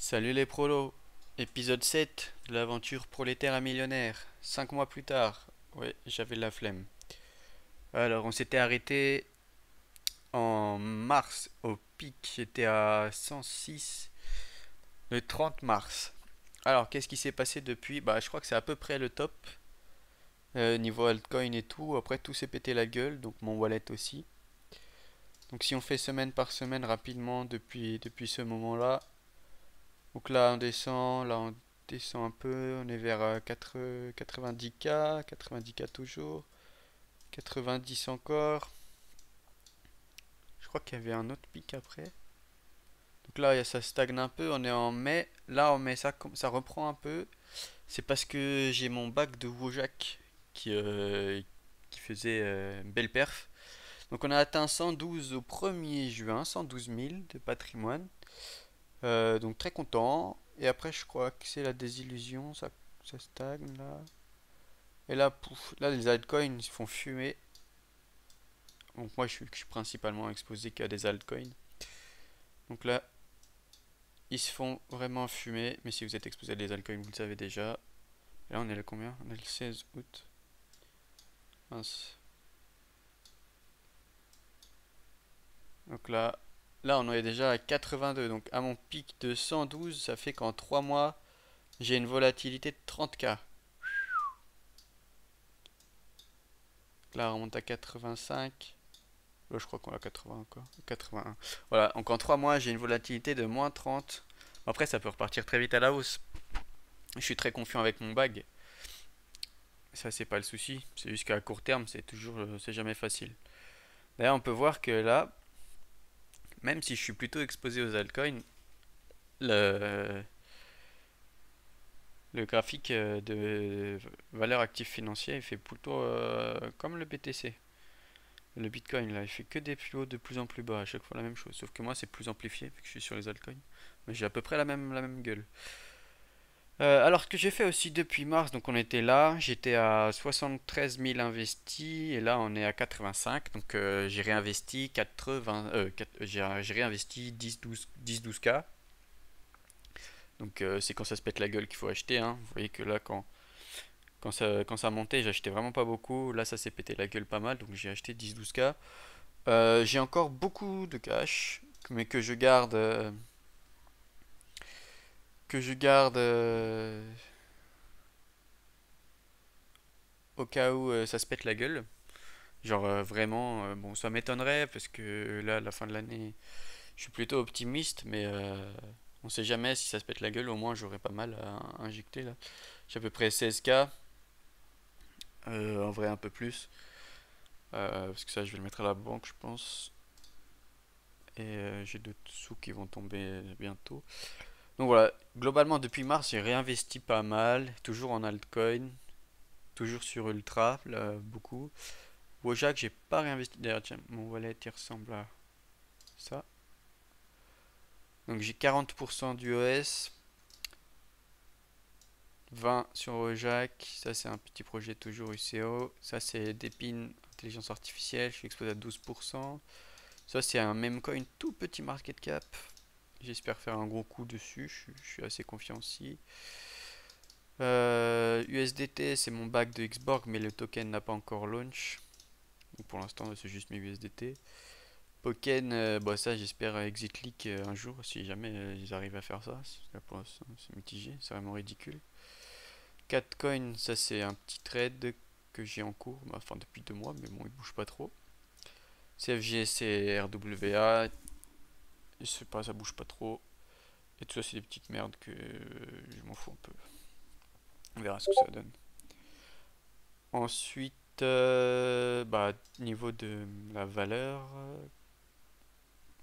Salut les prolos, épisode 7 de l'aventure prolétaire à millionnaire, 5 mois plus tard. Ouais, j'avais la flemme. Alors, on s'était arrêté en mars au pic, j'étais à 106 le 30 mars. Alors, qu'est-ce qui s'est passé depuis? Bah, je crois que c'est à peu près le top, niveau altcoin et tout. Après, tout s'est pété la gueule, donc mon wallet aussi. Donc, si on fait semaine par semaine rapidement depuis ce moment-là. Donc là on descend un peu, on est vers 90K, 90K toujours, 90 encore. Je crois qu'il y avait un autre pic après. Donc là ça stagne un peu, on est en mai. Là en mai ça reprend un peu. C'est parce que j'ai mon bac de Wojak qui faisait une belle perf. Donc on a atteint 112 au 1er juin, 112 000 de patrimoine. Donc très content. Et après, je crois que c'est la désillusion, ça stagne là. Et là, pouf, là les altcoins ils se font fumer. Donc moi, je suis principalement exposé qu'à des altcoins. Donc là, ils se font vraiment fumer. Mais si vous êtes exposé à des altcoins, vous le savez déjà. Et là, on est le combien? On est le 16 août. Mince. Donc là, on est déjà à 82. Donc à mon pic de 112, ça fait qu'en 3 mois, j'ai une volatilité de 30K. Là, on remonte à 85. Là, je crois qu'on a 80 encore. 81. Voilà, donc en 3 mois, j'ai une volatilité de moins 30. Après, ça peut repartir très vite à la hausse. Je suis très confiant avec mon bag. Ça, c'est pas le souci. C'est juste qu'à court terme, c'est jamais facile. D'ailleurs, on peut voir que là, même si je suis plutôt exposé aux altcoins, le, le graphique de valeur active financier, il fait plutôt comme le BTC. Le Bitcoin, là, il fait que des plus hauts de plus en plus bas, à chaque fois la même chose. Sauf que moi, c'est plus amplifié, vu que je suis sur les altcoins. Mais j'ai à peu près la même gueule. Alors, ce que j'ai fait aussi depuis mars, donc on était là, j'étais à 73 000 investis, et là on est à 85, donc j'ai réinvesti 80, j'ai réinvesti 10-12K. Donc c'est quand ça se pète la gueule qu'il faut acheter, hein. Vous voyez que là, quand ça montait, j'achetais vraiment pas beaucoup. Là, ça s'est pété la gueule pas mal, donc j'ai acheté 10-12K. J'ai encore beaucoup de cash, mais que je garde au cas où ça se pète la gueule. Genre vraiment, bon, ça m'étonnerait parce que là, à la fin de l'année, je suis plutôt optimiste, mais on sait jamais si ça se pète la gueule. Au moins, j'aurai pas mal à injecter là. J'ai à peu près 16K, en vrai un peu plus, parce que ça, je vais le mettre à la banque, je pense. Et j'ai d'autres sous qui vont tomber bientôt. Donc voilà, globalement depuis mars j'ai réinvesti pas mal, toujours en altcoin, toujours sur Ultra, là, beaucoup. Wojak j'ai pas réinvesti, d'ailleurs tiens, mon wallet il ressemble à ça. Donc j'ai 40% d'UOS, 20 sur Wojak, ça c'est un petit projet toujours UCO, ça c'est Depin, intelligence artificielle, je suis exposé à 12%. Ça c'est un meme coin tout petit market cap, j'espère faire un gros coup dessus, je suis assez confiant aussi. USDT, c'est mon back de Xborg, mais le token n'a pas encore launch. Donc pour l'instant, c'est juste mes USDT. Poken, bah ça, j'espère exit leak un jour, si jamais ils arrivent à faire ça. Là, pour l'instant, c'est mitigé, c'est vraiment ridicule. Catcoin, ça, c'est un petit trade que j'ai en cours, bah, enfin depuis 2 mois, mais bon, il bouge pas trop. CFG, c'est RWA, je sais pas, ça bouge pas trop. Et tout ça, c'est des petites merdes que je m'en fous un peu. On verra ce que ça donne. Ensuite, bah, niveau de la valeur,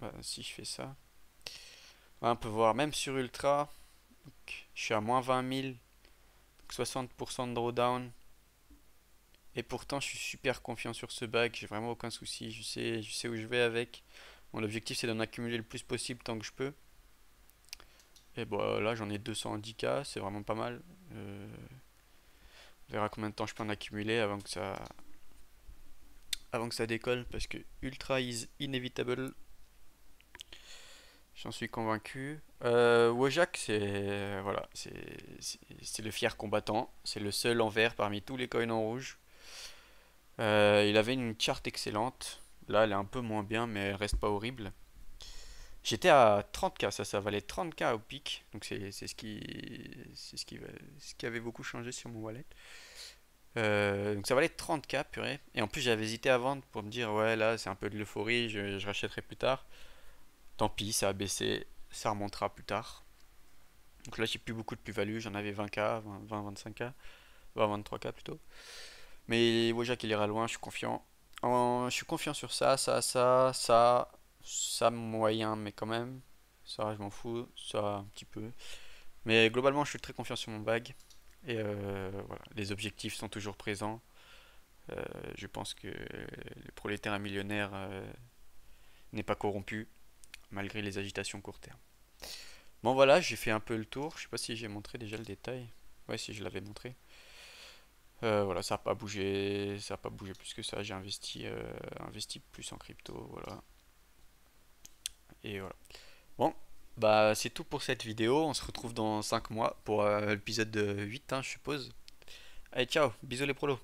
bah, si je fais ça, on peut voir même sur Ultra, donc, je suis à moins 20 000, 60% de drawdown, et pourtant je suis super confiant sur ce bac, j'ai vraiment aucun souci, je sais où je vais avec. Mon objectif c'est d'en accumuler le plus possible tant que je peux. Et bon, là j'en ai 210K, c'est vraiment pas mal. On verra combien de temps je peux en accumuler avant que ça décolle, parce que Ultra is inevitable. J'en suis convaincu. Wojak, c'est voilà, c'est le fier combattant. C'est le seul en vert parmi tous les coins en rouge. Il avait une charte excellente. Là, elle est un peu moins bien, mais elle reste pas horrible. J'étais à 30K, ça valait 30K au pic. Donc c'est ce qui avait beaucoup changé sur mon wallet. Donc ça valait 30K, purée. Et en plus, j'avais hésité à vendre pour me dire, ouais, là, c'est un peu de l'euphorie, je rachèterai plus tard. Tant pis, ça a baissé, ça remontera plus tard. Donc là, j'ai plus beaucoup de plus-value, j'en avais 20K, 20, 25K, 20, 23K plutôt. Mais Wojak, il ira loin, je suis confiant. Je suis confiant sur ça moyen, mais quand même. Ça, je m'en fous, ça un petit peu. Mais globalement, je suis très confiant sur mon bag. Et voilà, les objectifs sont toujours présents. Euh, je pense que le prolétaire millionnaire n'est pas corrompu, malgré les agitations court terme. Bon voilà, j'ai fait un peu le tour. Je sais pas si j'ai montré déjà le détail. Ouais, si je l'avais montré. Voilà, ça n'a pas bougé, ça a pas bougé plus que ça. J'ai investi plus en crypto, voilà. Et voilà. Bon, bah c'est tout pour cette vidéo. On se retrouve dans 5 mois pour l'épisode 8, hein, je suppose. Allez, ciao, bisous les prolos.